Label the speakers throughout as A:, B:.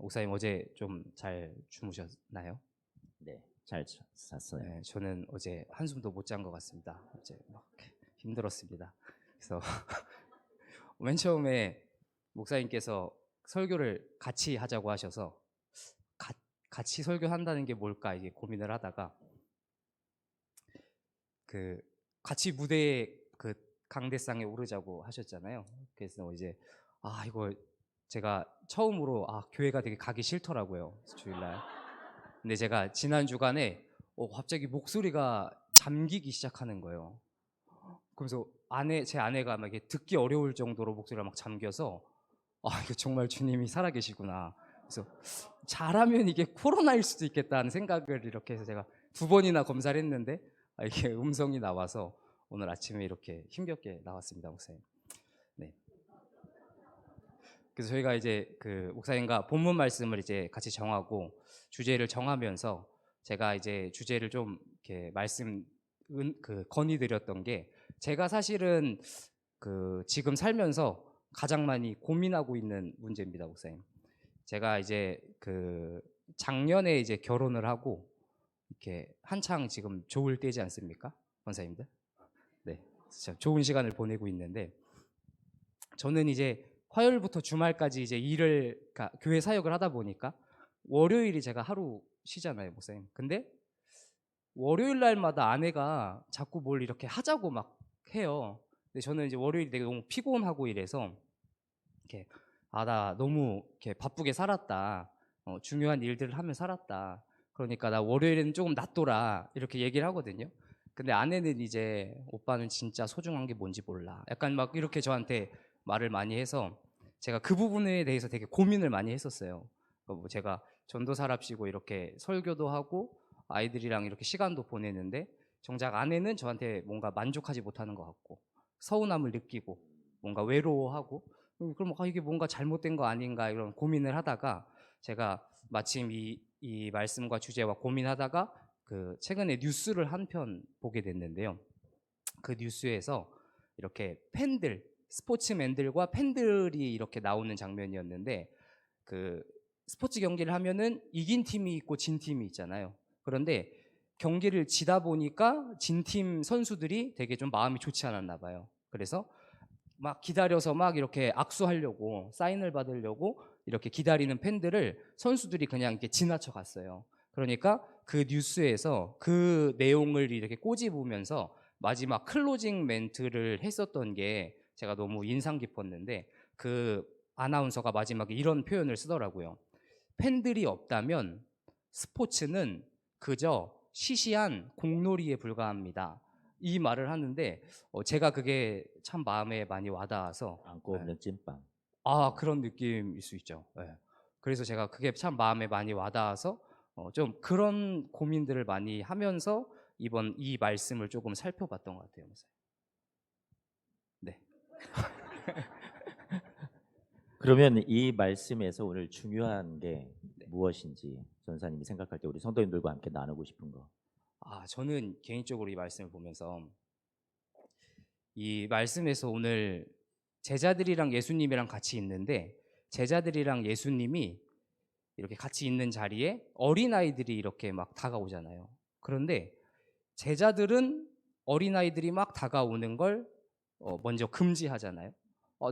A: 목사님 어제 좀 잘 주무셨나요?
B: 네, 잘 잤어요.
A: 네, 저는 어제 한숨도 못 잔 것 같습니다. 어제 막 힘들었습니다. 그래서 맨 처음에 목사님께서 설교를 같이 하자고 하셔서 같이 설교한다는 게 뭘까 이게 고민을 하다가 그 같이 무대에 그 강대상에 오르자고 하셨잖아요. 그래서 이제 이거 제가 처음으로 교회가 되게 가기 싫더라고요. 주일날. 근데 제가 지난 주간에 갑자기 목소리가 잠기기 시작하는 거예요. 그래서 제 아내가 막 이렇게 듣기 어려울 정도로 목소리가 막 잠겨서 이거 정말 주님이 살아계시구나. 그래서 잘하면 이게 코로나일 수도 있겠다는 생각을 이렇게 해서 제가 2번이나 검사를 했는데 이게 음성이 나와서 오늘 아침에 이렇게 힘겹게 나왔습니다, 목사님. 네. 그래서 저희가 이제 그 목사님과 본문 말씀을 이제 같이 정하고 주제를 정하면서 제가 이제 주제를 좀 이렇게 건의드렸던 게 제가 사실은 그 지금 살면서 가장 많이 고민하고 있는 문제입니다, 목사님. 제가 이제 그 작년에 이제 결혼을 하고 이렇게 한창 지금 좋을 때지 않습니까, 권사님들? 네, 참 좋은 시간을 보내고 있는데 저는 이제 화요일부터 주말까지 이제 그러니까 교회 사역을 하다 보니까 월요일이 제가 하루 쉬잖아요, 목사님. 근데 월요일 날마다 아내가 자꾸 뭘 이렇게 하자고 막 해요. 근데 저는 이제 월요일이 되게 너무 피곤하고 이래서 이렇게 나 너무 이렇게 바쁘게 살았다. 중요한 일들을 하며 살았다. 그러니까 나 월요일에는 조금 놔둬라. 이렇게 얘기를 하거든요. 근데 아내는 이제 오빠는 진짜 소중한 게 뭔지 몰라. 약간 막 이렇게 저한테 말을 많이 해서 제가 그 부분에 대해서 되게 고민을 많이 했었어요. 뭐 제가 전도사랍시고 이렇게 설교도 하고 아이들이랑 이렇게 시간도 보내는데 정작 아내는 저한테 뭔가 만족하지 못하는 것 같고 서운함을 느끼고 뭔가 외로워하고 그럼 이게 뭔가 잘못된 거 아닌가 이런 고민을 하다가 제가 마침 이 말씀과 주제와 고민하다가 그 최근에 뉴스를 한 편 보게 됐는데요. 그 뉴스에서 이렇게 스포츠맨들과 팬들이 이렇게 나오는 장면이었는데 그 스포츠 경기를 하면은 이긴 팀이 있고 진 팀이 있잖아요. 그런데 경기를 지다 보니까 진 팀 선수들이 되게 좀 마음이 좋지 않았나 봐요. 그래서 막 기다려서 막 이렇게 악수하려고 사인을 받으려고 이렇게 기다리는 팬들을 선수들이 그냥 이렇게 지나쳐 갔어요. 그러니까 그 뉴스에서 그 내용을 이렇게 꼬집으면서 마지막 클로징 멘트를 했었던 게 제가 너무 인상 깊었는데 그 아나운서가 마지막에 이런 표현을 쓰더라고요. 팬들이 없다면 스포츠는 그저 시시한 공놀이에 불과합니다. 이 말을 하는데 제가 그게 참 마음에 많이 와닿아서
B: 안고 없는 찐빵.
A: 그런 느낌일 수 있죠. 네. 그래서 제가 그게 참 마음에 많이 와닿아서 좀 그런 고민들을 많이 하면서 이번 이 말씀을 조금 살펴봤던 것 같아요, 목사님. 네.
B: 그러면 이 말씀에서 오늘 중요한 게 무엇인지 전사님이 생각할 때 우리 성도님들과 함께 나누고 싶은 거.
A: 저는 개인적으로 이 말씀을 보면서 이 말씀에서 오늘 제자들이랑 예수님이랑 같이 있는데 제자들이랑 예수님이 이렇게 같이 있는 자리에 어린아이들이 이렇게 막 다가오잖아요. 그런데 제자들은 어린아이들이 막 다가오는 걸 먼저 금지하잖아요.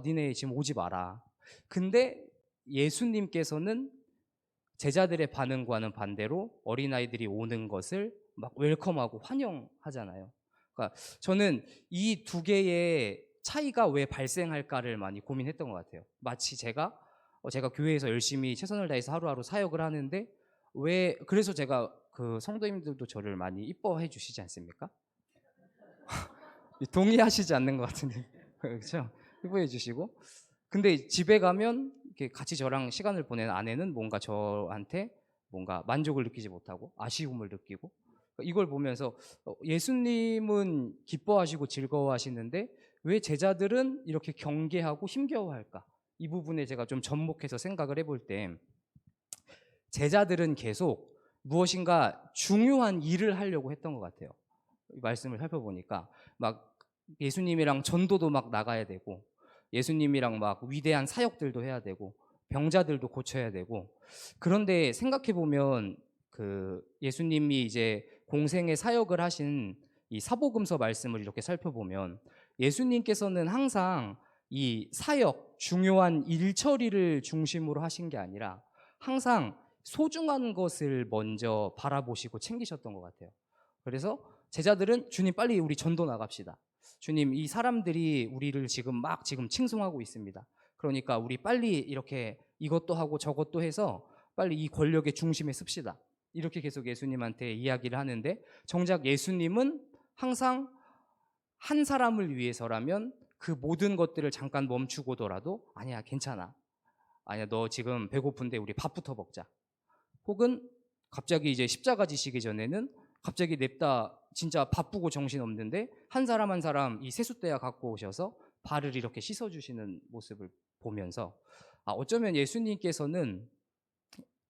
A: 니네 지금 오지 마라. 근데 예수님께서는 제자들의 반응과는 반대로 어린아이들이 오는 것을 막 웰컴하고 환영하잖아요. 그러니까 저는 이 두 개의 차이가 왜 발생할까를 많이 고민했던 것 같아요. 마치 제가 교회에서 열심히 최선을 다해서 하루하루 사역을 하는데 그래서 제가 그 성도님들도 저를 많이 이뻐해 주시지 않습니까? 동의하시지 않는 것 같은데 그렇죠? 이뻐해 주시고 근데 집에 가면 이렇게 같이 저랑 시간을 보내는 아내는 뭔가 저한테 뭔가 만족을 느끼지 못하고 아쉬움을 느끼고 이걸 보면서 예수님은 기뻐하시고 즐거워하시는데 왜 제자들은 이렇게 경계하고 힘겨워할까? 이 부분에 제가 좀 접목해서 생각을 해볼 때 제자들은 계속 무엇인가 중요한 일을 하려고 했던 것 같아요. 말씀을 살펴보니까 막 예수님이랑 전도도 막 나가야 되고 예수님이랑 막 위대한 사역들도 해야 되고 병자들도 고쳐야 되고, 그런데 생각해 보면 그 예수님이 이제 공생의 사역을 하신 이 사복음서 말씀을 이렇게 살펴보면 예수님께서는 항상 이 사역, 중요한 일 처리를 중심으로 하신 게 아니라 항상 소중한 것을 먼저 바라보시고 챙기셨던 것 같아요. 그래서 제자들은 주님 빨리 우리 전도 나갑시다. 주님 이 사람들이 우리를 지금 칭송하고 있습니다. 그러니까 우리 빨리 이렇게 이것도 하고 저것도 해서 빨리 이 권력의 중심에 씁시다. 이렇게 계속 예수님한테 이야기를 하는데, 정작 예수님은 항상 한 사람을 위해서라면 그 모든 것들을 잠깐 멈추고더라도 아니야 괜찮아, 아니야 너 지금 배고픈데 우리 밥부터 먹자, 혹은 갑자기 이제 십자가 지시기 전에는 갑자기 냅다 진짜 바쁘고 정신없는데 한 사람 한 사람 이 세숫대야 갖고 오셔서 발을 이렇게 씻어주시는 모습을 보면서 어쩌면 예수님께서는,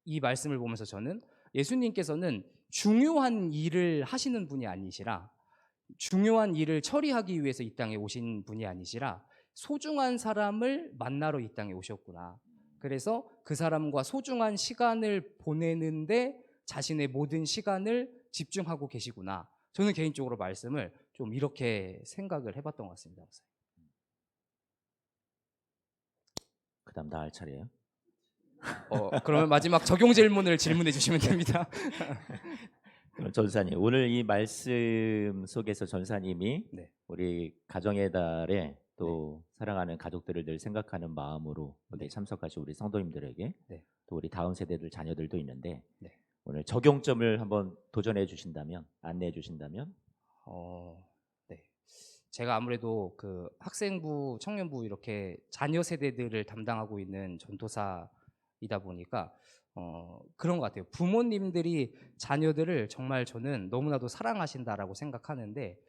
A: 이 말씀을 보면서 저는 예수님께서는 중요한 일을 하시는 분이 아니시라, 중요한 일을 처리하기 위해서 이 땅에 오신 분이 아니시라 소중한 사람을 만나러 이 땅에 오셨구나. 그래서 그 사람과 소중한 시간을 보내는데 자신의 모든 시간을 집중하고 계시구나. 저는 개인적으로 말씀을 좀 이렇게 생각을 해봤던 것 같습니다.
B: 그다음 나 할 차례예요.
A: 그러면 마지막 적용 질문을 질문해 주시면 됩니다.
B: 그럼 전사님, 오늘 이 말씀 속에서 전사님이
A: 네.
B: 우리 가정의 달에 또 사랑하는 가족들을 늘 생각하는 마음으로 여기
A: 네.
B: 참석하신 우리 성도님들에게
A: 네.
B: 또 우리 다음 세대들 자녀들도 있는데
A: 네.
B: 오늘 적용점을 한번 도전해 주신다면, 안내해 주신다면.
A: 네. 제가 아무래도 그 학생부, 청년부 이렇게 자녀 세대들을 담당하고 있는 전도사이다 보니까 그런 것 같아요. 부모님들이 자녀들을 정말 저는 너무나도 사랑하신다라고 생각하는데,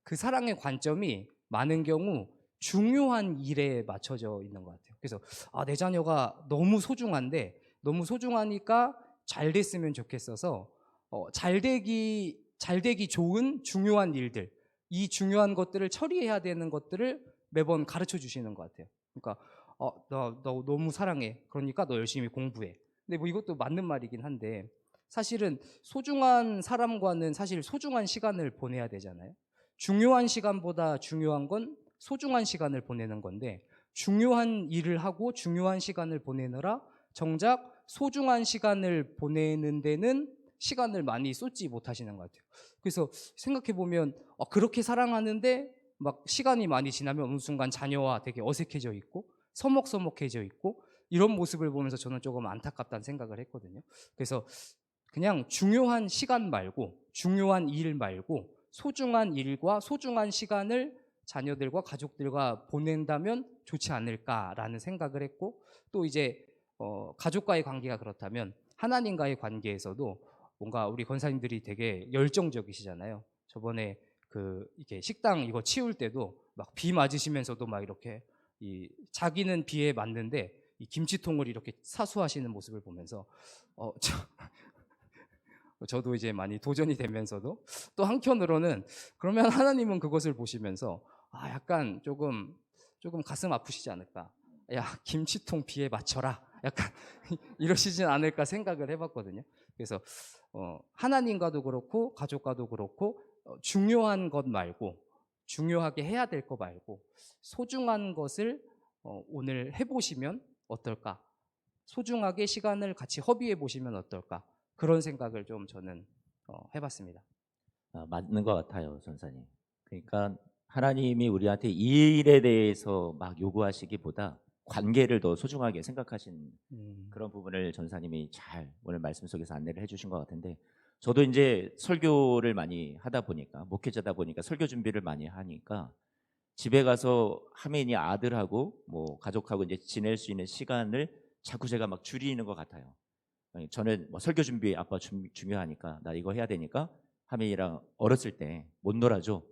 A: 그 사랑의 관점이 많은 경우 중요한 일에 맞춰져 있는 것 같아요. 그래서 내 자녀가 너무 소중한데, 너무 소중하니까 잘 됐으면 좋겠어서 잘 되기 좋은 중요한 일들, 이 중요한 것들을 처리해야 되는 것들을 매번 가르쳐 주시는 것 같아요. 그러니까 너 너무 사랑해. 그러니까 너 열심히 공부해. 근데 뭐 이것도 맞는 말이긴 한데, 사실은 소중한 사람과는 사실 소중한 시간을 보내야 되잖아요. 중요한 시간보다 중요한 건 소중한 시간을 보내는 건데, 중요한 일을 하고 중요한 시간을 보내느라 정작 소중한 시간을 보내는 데는 시간을 많이 쏟지 못하시는 것 같아요. 그래서 생각해 보면 그렇게 사랑하는데 막 시간이 많이 지나면 어느 순간 자녀와 되게 어색해져 있고 서먹서먹해져 있고, 이런 모습을 보면서 저는 조금 안타깝다는 생각을 했거든요. 그래서 그냥 중요한 시간 말고, 중요한 일 말고 소중한 일과 소중한 시간을 자녀들과 가족들과 보낸다면 좋지 않을까라는 생각을 했고, 또 이제 가족과의 관계가 그렇다면 하나님과의 관계에서도 뭔가 우리 권사님들이 되게 열정적이시잖아요. 저번에 이렇게 식당 이거 치울 때도 막 비 맞으시면서도 막 이렇게 자기는 비에 맞는데 이 김치통을 이렇게 사수하시는 모습을 보면서 저도 이제 많이 도전이 되면서도, 또 한편으로는 그러면 하나님은 그것을 보시면서 약간 조금 가슴 아프시지 않을까, 야 김치통 비에 맞춰라, 약간 이러시진 않을까 생각을 해봤거든요. 그래서 하나님과도 그렇고 가족과도 그렇고 중요한 것 말고, 중요하게 해야 될 거 말고 소중한 것을 오늘 해보시면 어떨까, 소중하게 시간을 같이 허비해 보시면 어떨까, 그런 생각을 좀 저는 해봤습니다.
B: 맞는 것 같아요, 전사님. 그러니까 하나님이 우리한테 이 일에 대해서 막 요구하시기보다 관계를 더 소중하게 생각하신 그런 부분을 전사님이 잘 오늘 말씀 속에서 안내를 해주신 것 같은데, 저도 이제 설교를 많이 하다 보니까, 목회자다 보니까 설교 준비를 많이 하니까 집에 가서 하민이 아들하고 뭐 가족하고 이제 지낼 수 있는 시간을 자꾸 제가 막 줄이는 것 같아요. 저는 뭐 설교 준비 아빠 중요하니까 나 이거 해야 되니까 하민이랑 어렸을 때 못 놀아줘,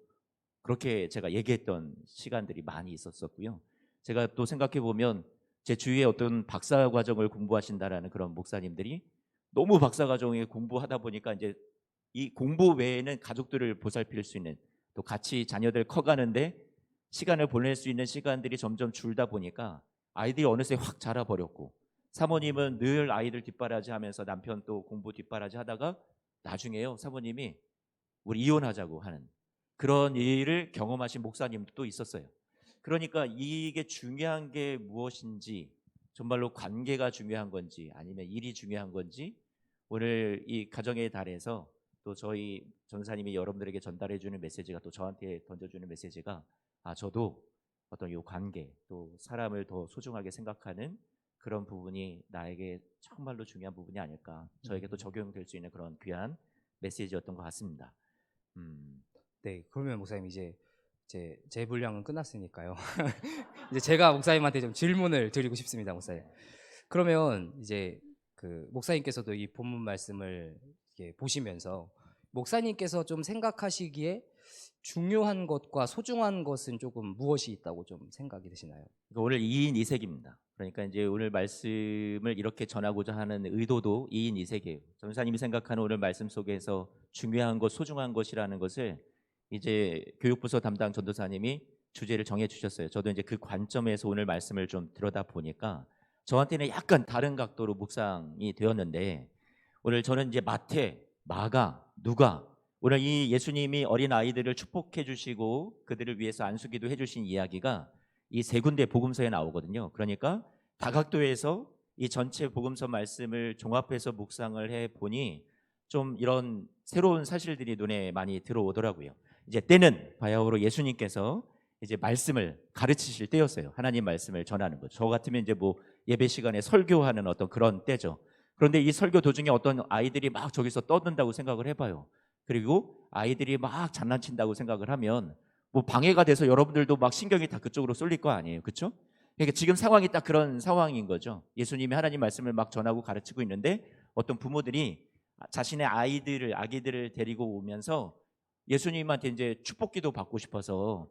B: 그렇게 제가 얘기했던 시간들이 많이 있었었고요. 제가 또 생각해 보면 제 주위에 어떤 박사 과정을 공부하신다라는 그런 목사님들이 너무 박사 과정에 공부하다 보니까 이제 이 공부 외에는 가족들을 보살필 수 있는, 또 같이 자녀들 커가는데 시간을 보낼 수 있는 시간들이 점점 줄다 보니까 아이들이 어느새 확 자라버렸고, 사모님은 늘 아이들 뒷바라지하면서 남편 또 공부 뒷바라지하다가 나중에요 사모님이 우리 이혼하자고 하는 그런 일을 경험하신 목사님도 또 있었어요. 그러니까 이게 중요한 게 무엇인지, 정말로 관계가 중요한 건지 아니면 일이 중요한 건지, 오늘 이 가정의 달에서 또 저희 전사님이 여러분들에게 전달해 주는 메시지가, 또 저한테 던져주는 메시지가, 저도 어떤 이 관계, 또 사람을 더 소중하게 생각하는 그런 부분이 나에게 정말로 중요한 부분이 아닐까, 저에게 또 적용될 수 있는 그런 귀한 메시지였던 것 같습니다.
A: 네, 그러면 목사님 이제 제 분량은 끝났으니까요. 이제 제가 목사님한테 좀 질문을 드리고 싶습니다, 목사님. 그러면 이제 그 목사님께서도 이 본문 말씀을 이렇게 보시면서 목사님께서 좀 생각하시기에 중요한 것과 소중한 것은 조금 무엇이 있다고 좀 생각이 드시나요?
B: 그러니까 오늘 2인 2색입니다. 그러니까 이제 오늘 말씀을 이렇게 전하고자 하는 의도도 2인 2색이에요. 전사님이 생각하는 오늘 말씀 속에서 중요한 것, 소중한 것이라는 것을 이제 교육부서 담당 전도사님이 주제를 정해 주셨어요. 저도 이제 그 관점에서 오늘 말씀을 좀 들여다 보니까 저한테는 약간 다른 각도로 묵상이 되었는데, 오늘 저는 이제 마태, 마가, 누가, 오늘 이 예수님이 어린 아이들을 축복해 주시고 그들을 위해서 안수기도 해 주신 이야기가 이 세 군데 복음서에 나오거든요. 그러니까 다각도에서 이 전체 복음서 말씀을 종합해서 묵상을 해 보니 좀 이런 새로운 사실들이 눈에 많이 들어오더라고요. 이제 때는 바야흐로 예수님께서 이제 말씀을 가르치실 때였어요. 하나님 말씀을 전하는 거죠. 저 같으면 이제 뭐 예배 시간에 설교하는 어떤 그런 때죠. 그런데 이 설교 도중에 어떤 아이들이 막 저기서 떠든다고 생각을 해봐요. 그리고 아이들이 막 장난친다고 생각을 하면 뭐 방해가 돼서 여러분들도 막 신경이 다 그쪽으로 쏠릴 거 아니에요, 그렇죠? 그러니까 지금 상황이 딱 그런 상황인 거죠. 예수님이 하나님 말씀을 막 전하고 가르치고 있는데 어떤 부모들이 자신의 아기들을 데리고 오면서 예수님한테 이제 축복기도 받고 싶어서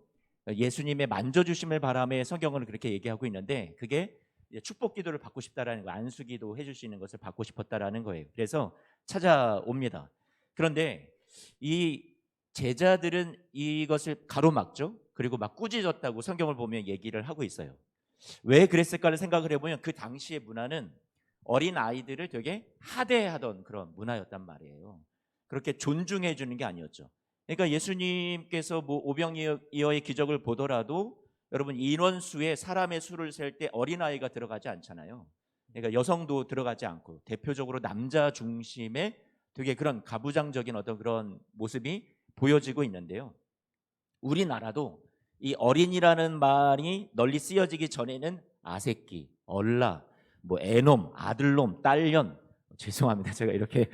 B: 예수님의 만져주심을 바라며 성경은 그렇게 얘기하고 있는데, 그게 축복기도를 받고 싶다라는 거, 안수기도 해줄 수 있는 것을 받고 싶었다라는 거예요. 그래서 찾아옵니다. 그런데 이 제자들은 이것을 가로막죠. 그리고 막 꾸짖었다고 성경을 보면 얘기를 하고 있어요. 왜 그랬을까를 생각을 해보면 그 당시의 문화는 어린 아이들을 되게 하대하던 그런 문화였단 말이에요. 그렇게 존중해 주는 게 아니었죠. 그러니까 예수님께서 뭐 오병이어의 기적을 보더라도 여러분 인원수에 사람의 수를 셀 때 어린아이가 들어가지 않잖아요. 그러니까 여성도 들어가지 않고 대표적으로 남자 중심의 되게 그런 가부장적인 어떤 그런 모습이 보여지고 있는데요. 우리나라도 이 어린이라는 말이 널리 쓰여지기 전에는 아새끼, 얼라, 뭐 애놈, 아들놈, 딸년, 죄송합니다. 제가 이렇게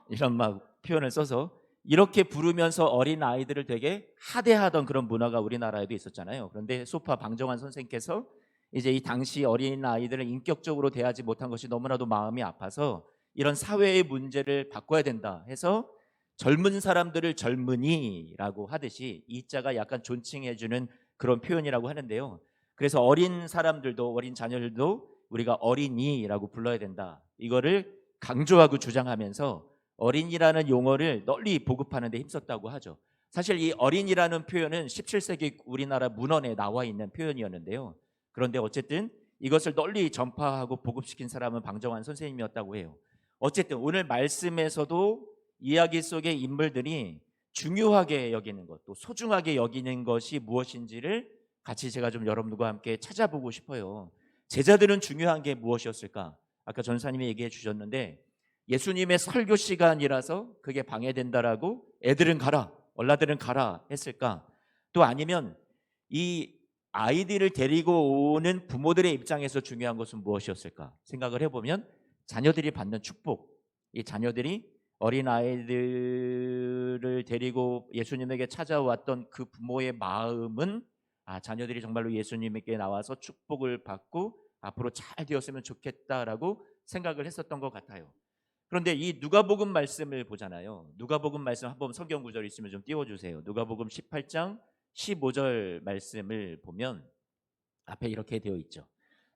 B: 이런 막 표현을 써서 이렇게 부르면서 어린 아이들을 되게 하대하던 그런 문화가 우리나라에도 있었잖아요. 그런데 소파 방정환 선생께서 이제 이 당시 어린 아이들을 인격적으로 대하지 못한 것이 너무나도 마음이 아파서 이런 사회의 문제를 바꿔야 된다 해서 젊은 사람들을 젊은이라고 하듯이 이 자가 약간 존칭해주는 그런 표현이라고 하는데요. 그래서 어린 사람들도, 어린 자녀들도 우리가 어린이라고 불러야 된다, 이거를 강조하고 주장하면서 어린이라는 용어를 널리 보급하는 데 힘썼다고 하죠. 사실 이 어린이라는 표현은 17세기 우리나라 문헌에 나와 있는 표현이었는데요. 그런데 어쨌든 이것을 널리 전파하고 보급시킨 사람은 방정환 선생님이었다고 해요. 어쨌든 오늘 말씀에서도 이야기 속의 인물들이 중요하게 여기는 것, 또 소중하게 여기는 것이 무엇인지를 같이 제가 좀 여러분들과 함께 찾아보고 싶어요. 제자들은 중요한 게 무엇이었을까? 아까 전사님이 얘기해 주셨는데 예수님의 설교 시간이라서 그게 방해된다라고 애들은 가라, 얼라들은 가라 했을까? 또 아니면 이 아이들을 데리고 오는 부모들의 입장에서 중요한 것은 무엇이었을까? 생각을 해보면 자녀들이 받는 축복, 이 자녀들이 어린 아이들을 데리고 예수님에게 찾아왔던 그 부모의 마음은 자녀들이 정말로 예수님에게 나와서 축복을 받고 앞으로 잘 되었으면 좋겠다라고 생각을 했었던 것 같아요. 그런데 이 누가복음 말씀을 보잖아요. 누가복음 말씀 한번 성경 구절 있으면 좀 띄워주세요. 누가복음 18장 15절 말씀을 보면 앞에 이렇게 되어 있죠.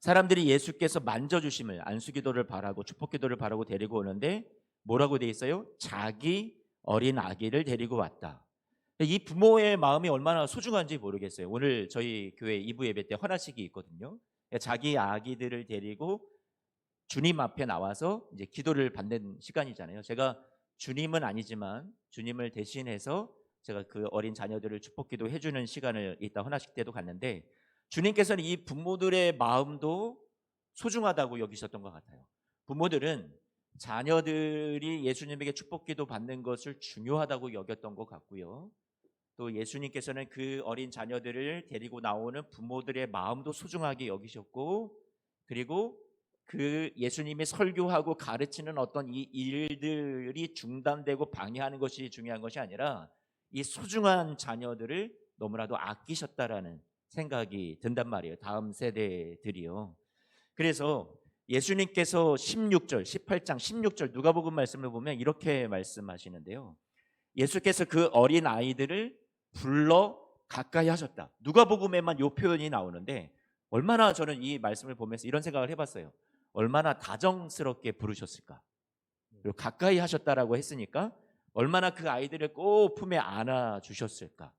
B: 사람들이 예수께서 만져주심을, 안수기도를 바라고 축복기도를 바라고 데리고 오는데 뭐라고 되어 있어요? 자기 어린 아기를 데리고 왔다. 이 부모의 마음이 얼마나 소중한지 모르겠어요. 오늘 저희 교회 2부 예배 때 헌화식이 있거든요. 자기 아기들을 데리고 주님 앞에 나와서 이제 기도를 받는 시간이잖아요. 제가 주님은 아니지만 주님을 대신해서 제가 그 어린 자녀들을 축복기도 해주는 시간을 이따 헌화식 때도 갔는데, 주님께서는 이 부모들의 마음도 소중하다고 여기셨던 것 같아요. 부모들은 자녀들이 예수님에게 축복기도 받는 것을 중요하다고 여겼던 것 같고요. 또 예수님께서는 그 어린 자녀들을 데리고 나오는 부모들의 마음도 소중하게 여기셨고, 그리고 그 예수님이 설교하고 가르치는 어떤 이 일들이 중단되고 방해하는 것이 중요한 것이 아니라 이 소중한 자녀들을 너무나도 아끼셨다라는 생각이 든단 말이에요. 다음 세대들이요. 그래서 예수님께서 16절, 18장 16절 누가복음 말씀을 보면 이렇게 말씀하시는데요. 예수께서 그 어린 아이들을 불러 가까이 하셨다. 누가복음에만 이 표현이 나오는데, 얼마나 저는 이 말씀을 보면서 이런 생각을 해봤어요. 얼마나 다정스럽게 부르셨을까. 그리고 가까이 하셨다라고 했으니까 얼마나 그 아이들을 꼭 품에 안아 주셨을까.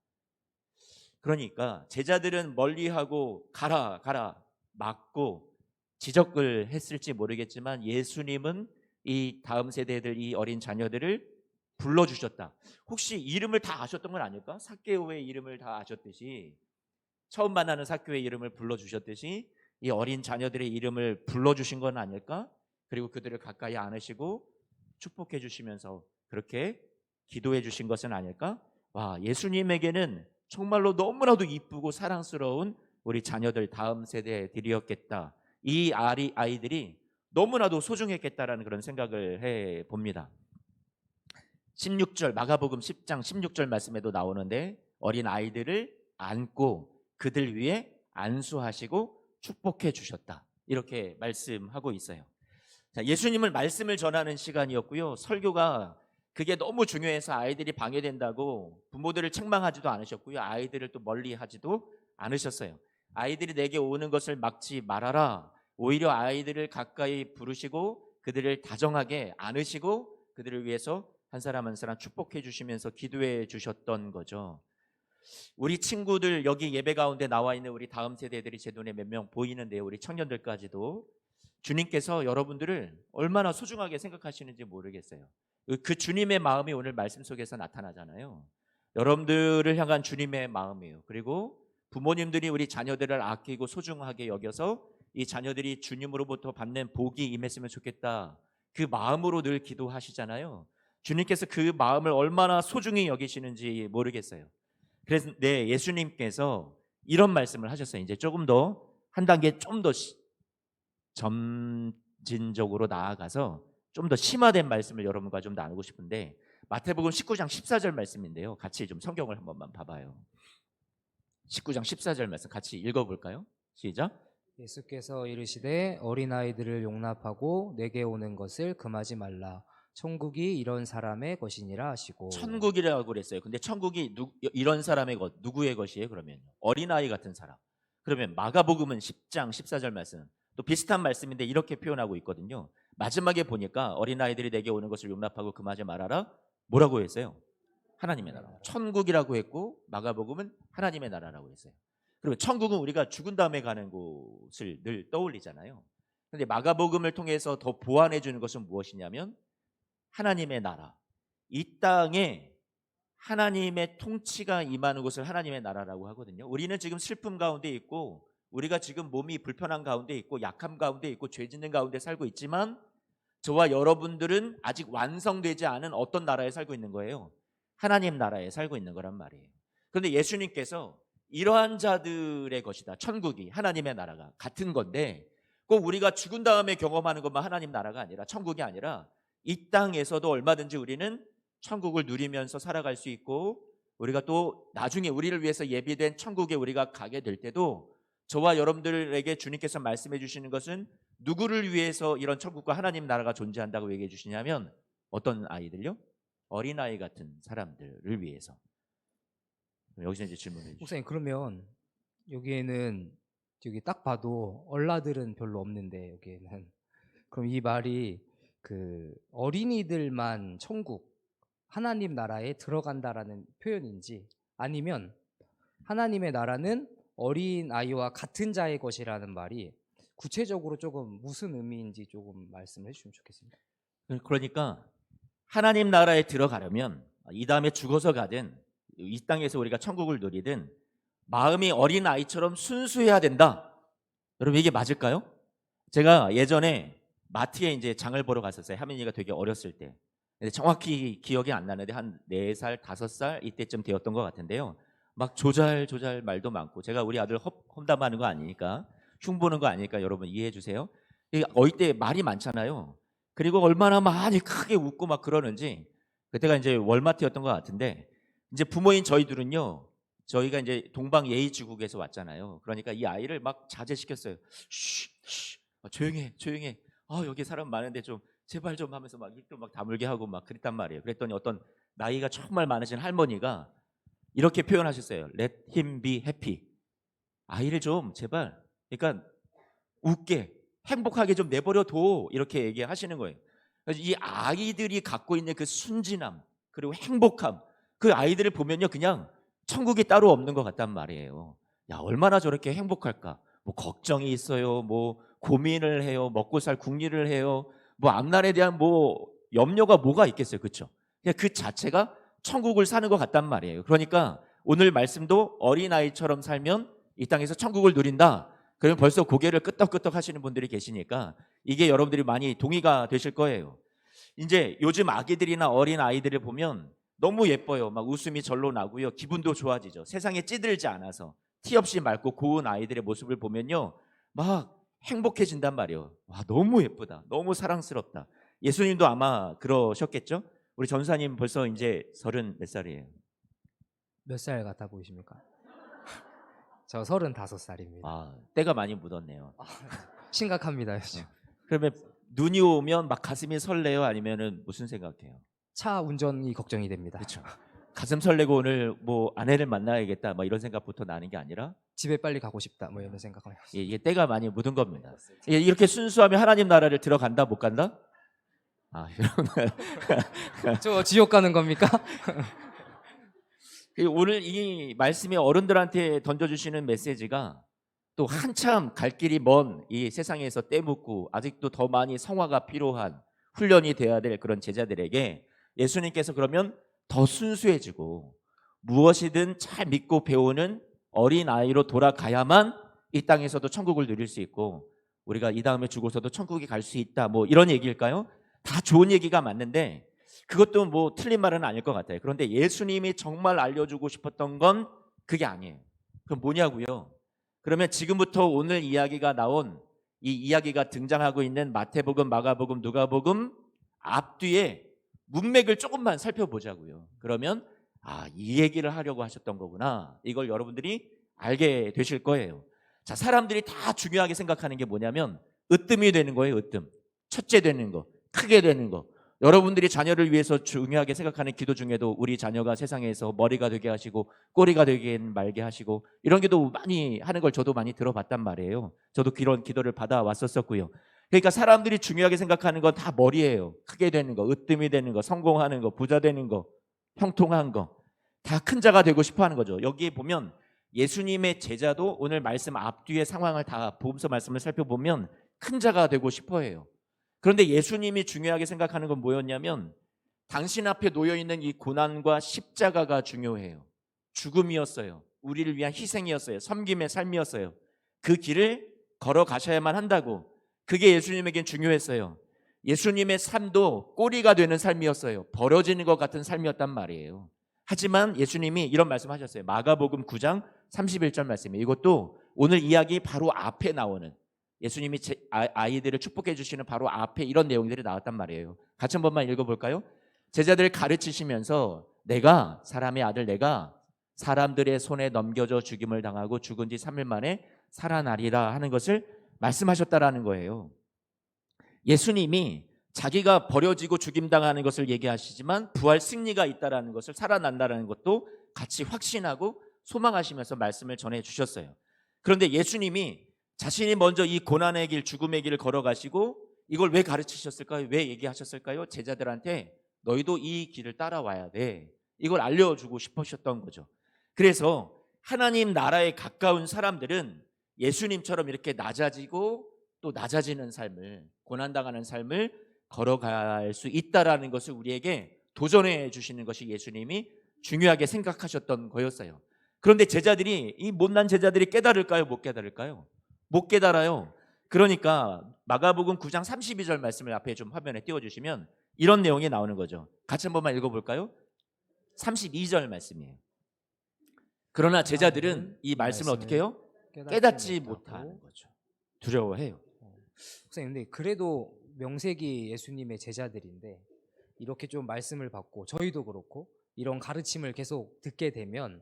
B: 그러니까 제자들은 멀리하고 가라 가라 막고 지적을 했을지 모르겠지만, 예수님은 이 다음 세대들, 이 어린 자녀들을 불러주셨다. 혹시 이름을 다 아셨던 건 아닐까? 삭개오의 이름을 다 아셨듯이, 처음 만나는 삭개오의 이름을 불러주셨듯이 이 어린 자녀들의 이름을 불러주신 건 아닐까? 그리고 그들을 가까이 안으시고 축복해 주시면서 그렇게 기도해 주신 것은 아닐까? 와, 예수님에게는 정말로 너무나도 이쁘고 사랑스러운 우리 자녀들, 다음 세대들이었겠다. 이 아이들이 너무나도 소중했겠다라는 그런 생각을 해봅니다. 16절, 마가복음 10장 16절 말씀에도 나오는데, 어린 아이들을 안고 그들 위에 안수하시고 축복해 주셨다, 이렇게 말씀하고 있어요. 자, 예수님은 말씀을 전하는 시간이었고요. 설교가 그게 너무 중요해서 아이들이 방해된다고 부모들을 책망하지도 않으셨고요. 아이들을 또 멀리하지도 않으셨어요. 아이들이 내게 오는 것을 막지 말아라. 오히려 아이들을 가까이 부르시고 그들을 다정하게 안으시고 그들을 위해서 한 사람 한 사람 축복해 주시면서 기도해 주셨던 거죠. 우리 친구들, 여기 예배 가운데 나와 있는 우리 다음 세대들이 제 눈에 몇 명 보이는데요. 우리 청년들까지도 주님께서 여러분들을 얼마나 소중하게 생각하시는지 모르겠어요. 그 주님의 마음이 오늘 말씀 속에서 나타나잖아요. 여러분들을 향한 주님의 마음이에요. 그리고 부모님들이 우리 자녀들을 아끼고 소중하게 여겨서 이 자녀들이 주님으로부터 받는 복이 임했으면 좋겠다, 그 마음으로 늘 기도하시잖아요. 주님께서 그 마음을 얼마나 소중히 여기시는지 모르겠어요. 그래서 예수님께서 이런 말씀을 하셨어요. 이제 조금 더 한 단계 좀 더 점진적으로 나아가서 좀 더 심화된 말씀을 여러분과 좀 나누고 싶은데, 마태복음 19장 14절 말씀인데요. 같이 좀 성경을 한 번만 봐봐요. 19장 14절 말씀 같이 읽어볼까요? 시작.
A: 예수께서 이르시되 어린아이들을 용납하고 내게 오는 것을 금하지 말라. 천국이 이런 사람의 것이니라 하시고.
B: 천국이라고 그랬어요. 근데 천국이 이런 사람의 것, 누구의 것이에요? 그러면 어린아이 같은 사람. 그러면 마가복음은 10장 14절 말씀 또 비슷한 말씀인데 이렇게 표현하고 있거든요. 마지막에 보니까 어린아이들이 내게 오는 것을 용납하고 금하지 말아라. 뭐라고 했어요? 하나님의 나라. 천국이라고 했고 마가복음은 하나님의 나라라고 했어요. 그리고 천국은 우리가 죽은 다음에 가는 곳을 늘 떠올리잖아요. 그런데 마가복음을 통해서 더 보완해 주는 것은 무엇이냐면 하나님의 나라. 이 땅에 하나님의 통치가 임하는 곳을 하나님의 나라라고 하거든요. 우리는 지금 슬픔 가운데 있고, 우리가 지금 몸이 불편한 가운데 있고, 약함 가운데 있고, 죄 짓는 가운데 살고 있지만, 저와 여러분들은 아직 완성되지 않은 어떤 나라에 살고 있는 거예요? 하나님 나라에 살고 있는 거란 말이에요. 그런데 예수님께서 이러한 자들의 것이다, 천국이, 하나님의 나라가 같은 건데, 꼭 우리가 죽은 다음에 경험하는 것만 하나님 나라가 아니라, 천국이 아니라 이 땅에서도 얼마든지 우리는 천국을 누리면서 살아갈 수 있고, 우리가 또 나중에 우리를 위해서 예비된 천국에 우리가 가게 될 때도 저와 여러분들에게 주님께서 말씀해 주시는 것은 누구를 위해서 이런 천국과 하나님 나라가 존재한다고 얘기해 주시냐면, 어떤 아이들요? 어린아이 같은 사람들을 위해서. 여기서 이제 질문해 주시죠.
A: 목사님, 그러면 여기에는 여기 딱 봐도 얼라들은 별로 없는데, 여기에는 그럼 이 말이 그 어린이들만 천국, 하나님 나라에 들어간다라는 표현인지, 아니면 하나님의 나라는 어린 아이와 같은 자의 것이라는 말이 구체적으로 조금 무슨 의미인지 조금 말씀해 주시면 좋겠습니다.
B: 그러니까 하나님 나라에 들어가려면 이 다음에 죽어서 가든 이 땅에서 우리가 천국을 누리든 마음이 어린 아이처럼 순수해야 된다. 여러분 이게 맞을까요? 제가 예전에 마트에 이제 장을 보러 갔었어요. 하민이가 되게 어렸을 때. 근데 정확히 기억이 안 나는데 한 4살, 5살 이때쯤 되었던 것 같은데요. 막 조잘조잘 말도 많고, 제가 우리 아들 험담하는 거 아니니까, 흉보는 거 아니니까 여러분 이해해 주세요. 어릴 때 말이 많잖아요. 그리고 얼마나 많이 크게 웃고 막 그러는지. 그때가 이제 월마트였던 것 같은데, 이제 부모인 저희들은요, 저희가 이제 동방 예의지국에서 왔잖아요. 그러니까 이 아이를 막 자제시켰어요. 쉬, 쉬, 조용해, 조용해. 여기 사람 많은데 좀 제발 좀 하면서 막 입도 막 다물게 하고 막 그랬단 말이에요. 그랬더니 어떤 나이가 정말 많으신 할머니가 이렇게 표현하셨어요. Let him be happy. 아이를 좀 제발, 그러니까 웃게, 행복하게 좀 내버려둬, 이렇게 얘기하시는 거예요. 그래서 이 아이들이 갖고 있는 그 순진함 그리고 행복함, 그 아이들을 보면요 그냥 천국이 따로 없는 것 같단 말이에요. 야, 얼마나 저렇게 행복할까. 뭐 걱정이 있어요, 뭐 고민을 해요, 먹고 살 궁리를 해요, 뭐 앞날에 대한 뭐 염려가 뭐가 있겠어요. 그렇죠? 그냥 그 자체가 천국을 사는 것 같단 말이에요. 그러니까 오늘 말씀도 어린아이처럼 살면 이 땅에서 천국을 누린다. 그러면 벌써 고개를 끄덕끄덕 하시는 분들이 계시니까 이게 여러분들이 많이 동의가 되실 거예요. 이제 요즘 아기들이나 어린 아이들을 보면 너무 예뻐요. 막 웃음이 절로 나고요. 기분도 좋아지죠. 세상에 찌들지 않아서 티 없이 맑고 고운 아이들의 모습을 보면요, 막 행복해진단 말이에요. 와, 너무 예쁘다. 너무 사랑스럽다. 예수님도 아마 그러셨겠죠? 우리 전사님 벌써 이제 30 몇 살이에요?
A: 몇 살 같아 보이십니까? 저 35살입니다.
B: 아, 때가 많이 묻었네요.
A: 심각합니다. 요즘.
B: 그러면 눈이 오면 막 가슴이 설레요? 아니면은 무슨 생각해요?
A: 차 운전이 걱정이 됩니다.
B: 그렇죠. 가슴 설레고 오늘 뭐 아내를 만나야겠다 막 이런 생각부터 나는 게 아니라
A: 집에 빨리 가고 싶다 뭐 이런 생각을 해요.
B: 이게 때가 많이 묻은 겁니다. 이렇게 순수하면 하나님 나라를 들어간다 못 간다? 여러분
A: 저 지옥 가는 겁니까?
B: 오늘 이 말씀이 어른들한테 던져주시는 메시지가 또 한참 갈 길이 먼 이 세상에서 때 묻고 아직도 더 많이 성화가 필요한 훈련이 돼야 될 그런 제자들에게 예수님께서 그러면 더 순수해지고 무엇이든 잘 믿고 배우는 어린아이로 돌아가야만 이 땅에서도 천국을 누릴 수 있고 우리가 이 다음에 죽어서도 천국에 갈 수 있다, 뭐 이런 얘기일까요? 다 좋은 얘기가 맞는데 그것도 뭐 틀린 말은 아닐 것 같아요. 그런데 예수님이 정말 알려주고 싶었던 건 그게 아니에요. 그럼 뭐냐고요? 그러면 지금부터 오늘 이야기가 나온 이 이야기가 등장하고 있는 마태복음, 마가복음, 누가복음 앞뒤에 문맥을 조금만 살펴보자고요. 그러면 이 얘기를 하려고 하셨던 거구나, 이걸 여러분들이 알게 되실 거예요. 자, 사람들이 다 중요하게 생각하는 게 뭐냐면 으뜸이 되는 거예요. 으뜸, 첫째 되는 거, 크게 되는 거. 여러분들이 자녀를 위해서 중요하게 생각하는 기도 중에도 우리 자녀가 세상에서 머리가 되게 하시고 꼬리가 되게 말게 하시고 이런 기도 많이 하는 걸 저도 많이 들어봤단 말이에요. 저도 그런 기도를 받아왔었고요. 그러니까 사람들이 중요하게 생각하는 건 다 머리예요. 크게 되는 거, 으뜸이 되는 거, 성공하는 거, 부자 되는 거, 형통한 거, 다 큰 자가 되고 싶어 하는 거죠. 여기에 보면 예수님의 제자도 오늘 말씀 앞뒤의 상황을 다 복음서 말씀을 살펴보면 큰 자가 되고 싶어 해요. 그런데 예수님이 중요하게 생각하는 건 뭐였냐면 당신 앞에 놓여있는 이 고난과 십자가가 중요해요. 죽음이었어요. 우리를 위한 희생이었어요. 섬김의 삶이었어요. 그 길을 걸어가셔야만 한다고. 그게 예수님에겐 중요했어요. 예수님의 삶도 꼬리가 되는 삶이었어요. 벌어지는 것 같은 삶이었단 말이에요. 하지만 예수님이 이런 말씀하셨어요. 마가복음 9장 31절 말씀이에요. 이것도 오늘 이야기 바로 앞에 나오는, 예수님이 아이들을 축복해 주시는 바로 앞에 이런 내용들이 나왔단 말이에요. 같이 한 번만 읽어볼까요? 제자들을 가르치시면서 내가, 사람의 아들 내가 사람들의 손에 넘겨져 죽임을 당하고 죽은 지 3일 만에 살아나리라 하는 것을 말씀하셨다라는 거예요. 예수님이 자기가 버려지고 죽임당하는 것을 얘기하시지만 부활 승리가 있다라는 것을, 살아난다라는 것도 같이 확신하고 소망하시면서 말씀을 전해 주셨어요. 그런데 예수님이 자신이 먼저 이 고난의 길, 죽음의 길을 걸어가시고 이걸 왜 가르치셨을까요? 왜 얘기하셨을까요? 제자들한테 너희도 이 길을 따라와야 돼, 이걸 알려주고 싶으셨던 거죠. 그래서 하나님 나라에 가까운 사람들은 예수님처럼 이렇게 낮아지고 또 낮아지는 삶을, 고난당하는 삶을 걸어갈 수 있다라는 것을 우리에게 도전해 주시는 것이 예수님이 중요하게 생각하셨던 거였어요. 그런데 제자들이, 이 못난 제자들이 깨달을까요? 못 깨달을까요? 못 깨달아요. 그러니까 마가복음 9장 32절 말씀을 앞에 좀 화면에 띄워주시면 이런 내용이 나오는 거죠. 같이 한 번만 읽어볼까요? 32절 말씀이에요. 그러나 제자들은 이 말씀을 어떻게 해요? 깨닫지 못하는 거죠. 두려워해요.
A: 목사님, 근데 그래도 명색이 예수님의 제자들인데 이렇게 좀 말씀을 받고 저희도 그렇고 이런 가르침을 계속 듣게 되면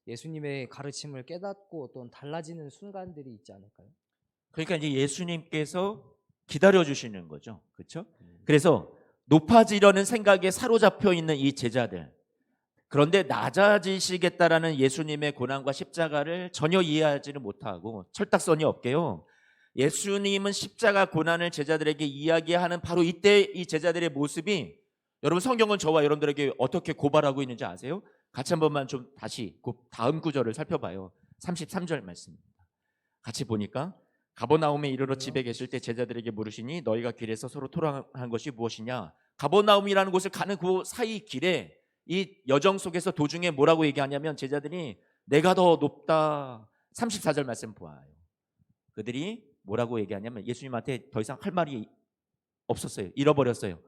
A: 예수님의 가르침을 깨닫고 어떤 달라지는 순간들이 있지 않을까요?
B: 그러니까 이제 예수님께서 기다려 주시는 거죠. 그렇죠? 그래서 높아지려는 생각에 사로잡혀 있는 이 제자들, 그런데 낮아지시겠다라는 예수님의 고난과 십자가를 전혀 이해하지는 못하고 철딱선이 없게요, 예수님은 십자가 고난을 제자들에게 이야기하는 바로 이때 이 제자들의 모습이, 여러분 성경은 저와 여러분들에게 어떻게 고발하고 있는지 아세요? 같이 한 번만 좀 다시 그 다음 구절을 살펴봐요. 33절 말씀입니다. 같이 보니까 가버나움에 이르러 집에 계실 때 제자들에게 물으시니 너희가 길에서 서로 토론한 것이 무엇이냐. 가버나움이라는 곳을 가는 그 사이 길에, 이 여정 속에서 도중에 뭐라고 얘기하냐면 제자들이 내가 더 높다. 34절 말씀 보아요. 그들이 뭐라고 얘기하냐면 예수님한테 더 이상 할 말이 없었어요. 잃어버렸어요.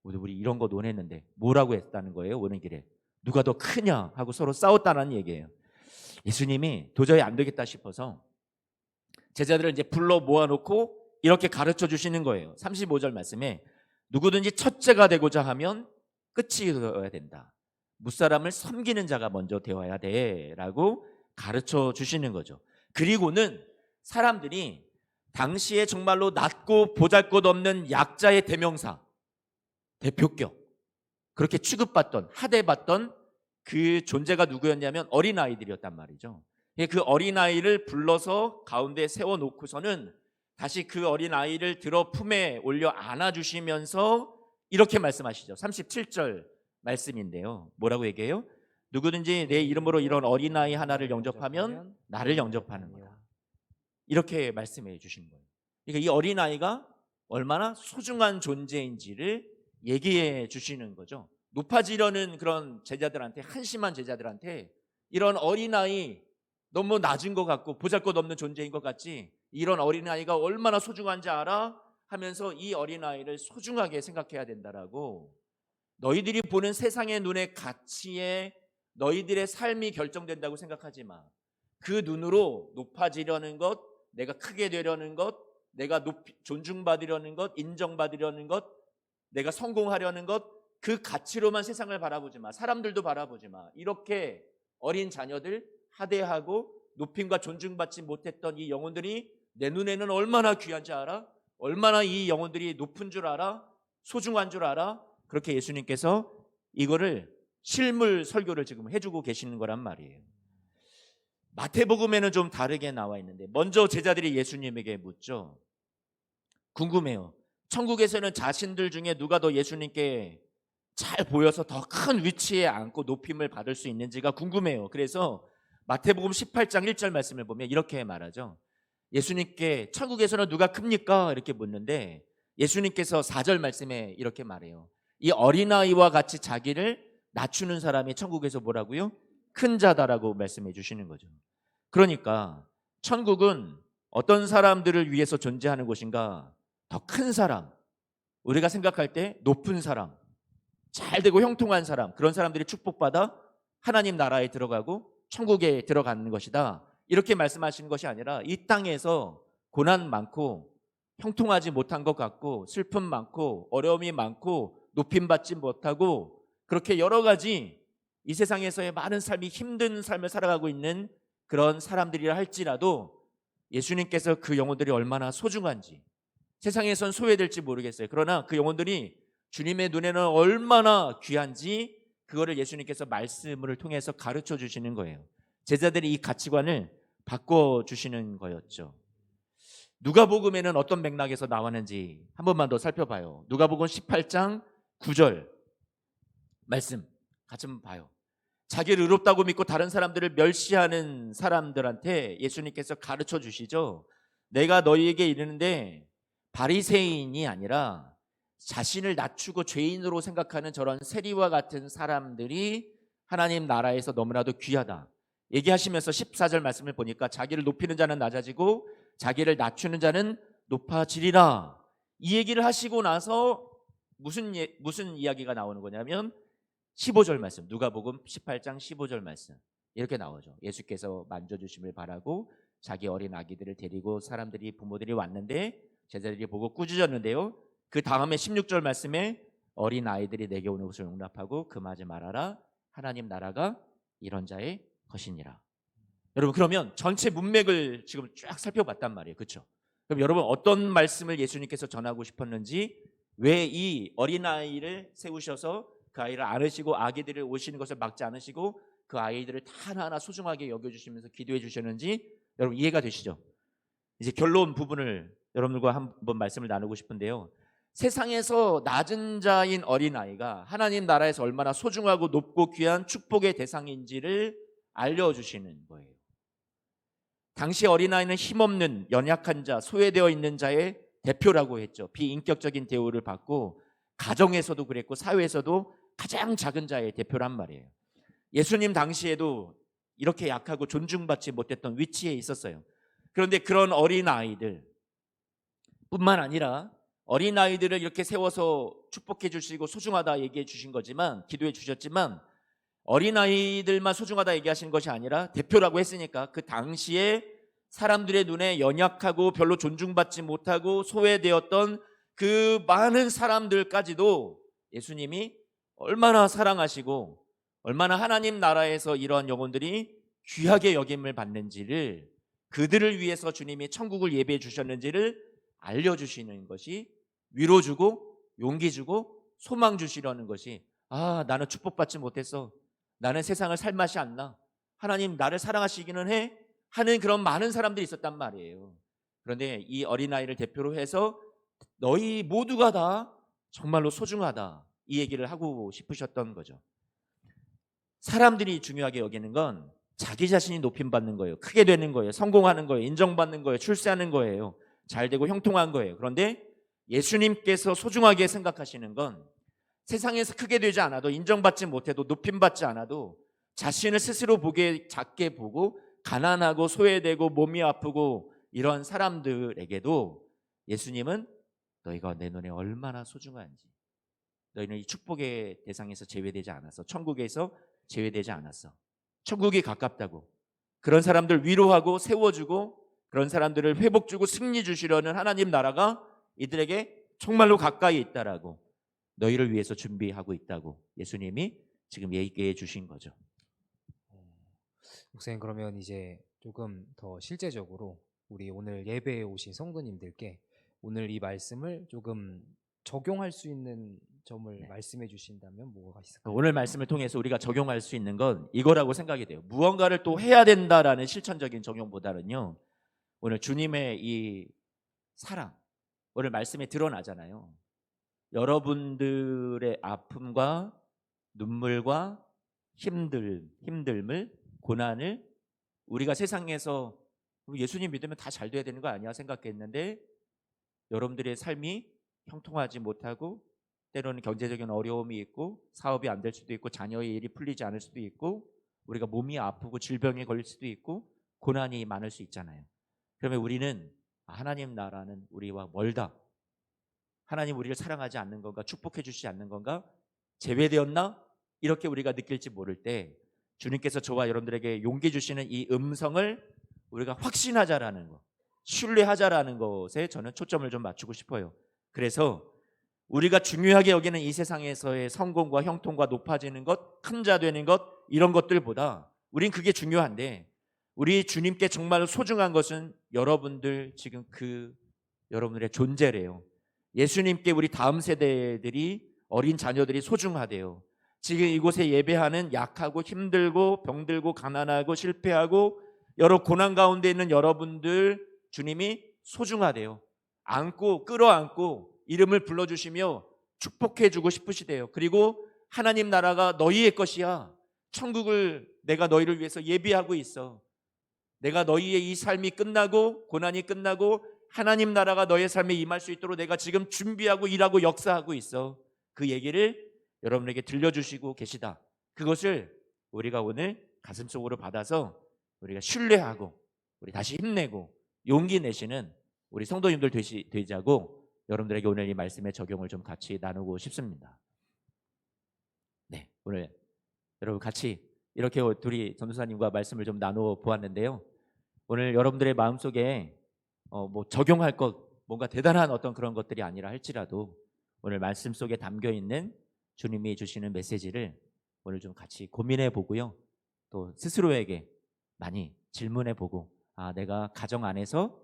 B: 우리 이런 거 논했는데 뭐라고 했다는 거예요? 오는 길에 누가 더 크냐 하고 서로 싸웠다는 얘기예요. 예수님이 도저히 안 되겠다 싶어서 제자들을 이제 불러 모아놓고 이렇게 가르쳐 주시는 거예요. 35절 말씀에 누구든지 첫째가 되고자 하면 끝이 되어야 된다. 무사람을 섬기는 자가 먼저 되어야 돼라고 가르쳐 주시는 거죠. 그리고는 사람들이 당시에 정말로 낮고 보잘것없는 약자의 대명사, 대표격, 그렇게 취급받던, 하대받던 그 존재가 누구였냐면 어린아이들이었단 말이죠. 그 어린아이를 불러서 가운데 세워놓고서는 다시 그 어린아이를 들어 품에 올려 안아주시면서 이렇게 말씀하시죠. 37절 말씀인데요. 뭐라고 얘기해요? 누구든지 내 이름으로 이런 어린아이 하나를 영접하면 나를 영접하는 거다. 이렇게 말씀해 주신 거예요. 그러니까 이 어린아이가 얼마나 소중한 존재인지를 얘기해 주시는 거죠. 높아지려는 그런 제자들한테, 한심한 제자들한테 이런 어린아이, 너무 낮은 것 같고 보잘것없는 존재인 것 같지, 이런 어린아이가 얼마나 소중한지 알아? 하면서 이 어린아이를 소중하게 생각해야 된다라고, 너희들이 보는 세상의 눈의 가치에 너희들의 삶이 결정된다고 생각하지 마. 그 눈으로 높아지려는 것, 내가 크게 되려는 것, 내가 존중받으려는 것, 인정받으려는 것, 내가 성공하려는 것, 그 가치로만 세상을 바라보지 마. 사람들도 바라보지 마. 이렇게 어린 자녀들, 하대하고 높임과 존중받지 못했던 이 영혼들이 내 눈에는 얼마나 귀한지 알아? 얼마나 이 영혼들이 높은 줄 알아? 소중한 줄 알아? 그렇게 예수님께서 이거를 실물 설교를 지금 해주고 계시는 거란 말이에요. 마태복음에는 좀 다르게 나와 있는데, 먼저 제자들이 예수님에게 묻죠. 궁금해요. 천국에서는 자신들 중에 누가 더 예수님께 잘 보여서 더 큰 위치에 앉고 높임을 받을 수 있는지가 궁금해요. 그래서 마태복음 18장 1절 말씀을 보면 이렇게 말하죠. 예수님께 천국에서는 누가 큽니까? 이렇게 묻는데 예수님께서 4절 말씀에 이렇게 말해요. 이 어린아이와 같이 자기를 낮추는 사람이 천국에서 뭐라고요? 큰 자다라고 말씀해 주시는 거죠. 그러니까 천국은 어떤 사람들을 위해서 존재하는 곳인가? 더 큰 사람, 우리가 생각할 때 높은 사람, 잘되고 형통한 사람, 그런 사람들이 축복받아 하나님 나라에 들어가고 천국에 들어가는 것이다, 이렇게 말씀하시는 것이 아니라 이 땅에서 고난 많고 형통하지 못한 것 같고 슬픔 많고 어려움이 많고 높임받지 못하고 그렇게 여러 가지 이 세상에서의 많은 삶이 힘든 삶을 살아가고 있는 그런 사람들이라 할지라도 예수님께서 그 영혼들이 얼마나 소중한지, 세상에선 소외될지 모르겠어요. 그러나 그 영혼들이 주님의 눈에는 얼마나 귀한지 그거를 예수님께서 말씀을 통해서 가르쳐 주시는 거예요. 제자들이 이 가치관을 바꿔주시는 거였죠. 누가복음에는 어떤 맥락에서 나왔는지 한 번만 더 살펴봐요. 누가복음 18장 9절 말씀 같이 한번 봐요. 자기를 의롭다고 믿고 다른 사람들을 멸시하는 사람들한테 예수님께서 가르쳐 주시죠. 내가 너희에게 이르는데 바리새인이 아니라 자신을 낮추고 죄인으로 생각하는 저런 세리와 같은 사람들이 하나님 나라에서 너무나도 귀하다 얘기하시면서 14절 말씀을 보니까 자기를 높이는 자는 낮아지고 자기를 낮추는 자는 높아지리라 이 얘기를 하시고 나서 무슨 이야기가 나오는 거냐면 15절 말씀, 누가복음 18장 15절 말씀 이렇게 나오죠. 예수께서 만져주심을 바라고 자기 어린 아기들을 데리고 사람들이 부모들이 왔는데 제자들이 보고 꾸짖었는데요. 그 다음에 16절 말씀에 어린 아이들이 내게 오는 것을 용납하고 금하지 말아라 하나님 나라가 이런 자의 것이니라. 여러분 그러면 전체 문맥을 지금 쫙 살펴봤단 말이에요. 그렇죠? 그럼 여러분 어떤 말씀을 예수님께서 전하고 싶었는지 왜 이 어린아이를 세우셔서 그 아이를 안으시고 아기들을 오시는 것을 막지 않으시고 그 아이들을 다 하나하나 소중하게 여겨주시면서 기도해 주셨는지 여러분 이해가 되시죠? 이제 결론 부분을 여러분들과 한번 말씀을 나누고 싶은데요. 세상에서 낮은 자인 어린아이가 하나님 나라에서 얼마나 소중하고 높고 귀한 축복의 대상인지를 알려주시는 거예요. 당시 어린아이는 힘없는 연약한 자, 소외되어 있는 자의 대표라고 했죠. 비인격적인 대우를 받고 가정에서도 그랬고 사회에서도 가장 작은 자의 대표란 말이에요. 예수님 당시에도 이렇게 약하고 존중받지 못했던 위치에 있었어요. 그런데 그런 어린아이들 뿐만 아니라 어린아이들을 이렇게 세워서 축복해 주시고 소중하다 얘기해 주신 거지만 기도해 주셨지만 어린아이들만 소중하다 얘기하신 것이 아니라 대표라고 했으니까 그 당시에 사람들의 눈에 연약하고 별로 존중받지 못하고 소외되었던 그 많은 사람들까지도 예수님이 얼마나 사랑하시고 얼마나 하나님 나라에서 이러한 영혼들이 귀하게 여김을 받는지를 그들을 위해서 주님이 천국을 예배해 주셨는지를 알려주시는 것이 위로 주고 용기 주고 소망 주시려는 것이 나는 축복받지 못했어 나는 세상을 살 맛이 안 나 하나님 나를 사랑하시기는 해 하는 그런 많은 사람들이 있었단 말이에요. 그런데 이 어린아이를 대표로 해서 너희 모두가 다 정말로 소중하다 이 얘기를 하고 싶으셨던 거죠. 사람들이 중요하게 여기는 건 자기 자신이 높임받는 거예요. 크게 되는 거예요. 성공하는 거예요. 인정받는 거예요. 출세하는 거예요. 잘 되고 형통한 거예요. 그런데 예수님께서 소중하게 생각하시는 건 세상에서 크게 되지 않아도 인정받지 못해도 높임받지 않아도 자신을 스스로 보기에 작게 보고 가난하고 소외되고 몸이 아프고 이런 사람들에게도 예수님은 너희가 내 눈에 얼마나 소중한지 너희는 이 축복의 대상에서 제외되지 않았어. 천국에서 제외되지 않았어. 천국이 가깝다고 그런 사람들 위로하고 세워주고 그런 사람들을 회복 주고 승리 주시려는 하나님 나라가 이들에게 정말로 가까이 있다라고 너희를 위해서 준비하고 있다고 예수님이 지금 얘기해 주신 거죠.
A: 목사님 그러면 이제 조금 더 실제적으로 우리 오늘 예배에 오신 성도님들께 오늘 이 말씀을 조금 적용할 수 있는 점을 말씀해 주신다면 뭐가 있을까요?
B: 오늘 말씀을 통해서 우리가 적용할 수 있는 건 이거라고 생각이 돼요. 무언가를 또 해야 된다라는 실천적인 적용보다는요. 오늘 주님의 이 사랑 오늘 말씀에 드러나잖아요. 여러분들의 아픔과 눈물과 힘듦을 고난을 우리가 세상에서 예수님 믿으면 다 잘 돼야 되는 거 아니야 생각했는데 여러분들의 삶이 형통하지 못하고 때로는 경제적인 어려움이 있고 사업이 안 될 수도 있고 자녀의 일이 풀리지 않을 수도 있고 우리가 몸이 아프고 질병에 걸릴 수도 있고 고난이 많을 수 있잖아요. 그러면 우리는 하나님 나라는 우리와 멀다. 하나님 우리를 사랑하지 않는 건가? 축복해 주시지 않는 건가? 제외되었나? 이렇게 우리가 느낄지 모를 때 주님께서 저와 여러분들에게 용기 주시는 이 음성을 우리가 확신하자라는 것, 신뢰하자라는 것에 저는 초점을 좀 맞추고 싶어요. 그래서 우리가 중요하게 여기는 이 세상에서의 성공과 형통과 높아지는 것, 큰 자 되는 것 이런 것들보다 우린 그게 중요한데 우리 주님께 정말 소중한 것은 여러분들 지금 여러분들의 존재래요. 예수님께 우리 다음 세대들이 어린 자녀들이 소중하대요. 지금 이곳에 예배하는 약하고 힘들고 병들고 가난하고 실패하고 여러 고난 가운데 있는 여러분들 주님이 소중하대요. 안고 끌어안고 이름을 불러주시며 축복해주고 싶으시대요. 그리고 하나님 나라가 너희의 것이야. 천국을 내가 너희를 위해서 예비하고 있어. 내가 너희의 이 삶이 끝나고 고난이 끝나고 하나님 나라가 너의 삶에 임할 수 있도록 내가 지금 준비하고 일하고 역사하고 있어. 그 얘기를 여러분에게 들려주시고 계시다. 그것을 우리가 오늘 가슴속으로 받아서 우리가 신뢰하고 우리 다시 힘내고 용기 내시는 우리 성도님들 되자고 여러분들에게 오늘 이 말씀의 적용을 좀 같이 나누고 싶습니다. 네, 오늘 여러분 같이 이렇게 둘이 전도사님과 말씀을 좀 나누어 보았는데요. 오늘 여러분들의 마음속에 뭐 적용할 것 뭔가 대단한 어떤 그런 것들이 아니라 할지라도 오늘 말씀 속에 담겨 있는 주님이 주시는 메시지를 오늘 좀 같이 고민해 보고요. 또 스스로에게 많이 질문해 보고 내가 가정 안에서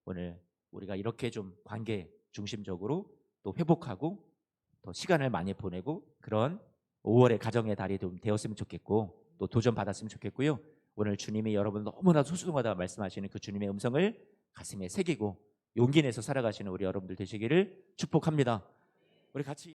B: 오늘 우리가 이렇게 좀 관계 중심적으로 또 회복하고 또 시간을 많이 보내고 그런 5월의 가정의 달이 좀 되었으면 좋겠고 또 도전 받았으면 좋겠고요. 오늘 주님이 여러분 너무나 소중하다 말씀하시는 그 주님의 음성을 가슴에 새기고 용기 내서 살아가시는 우리 여러분들 되시기를 축복합니다. 우리 같이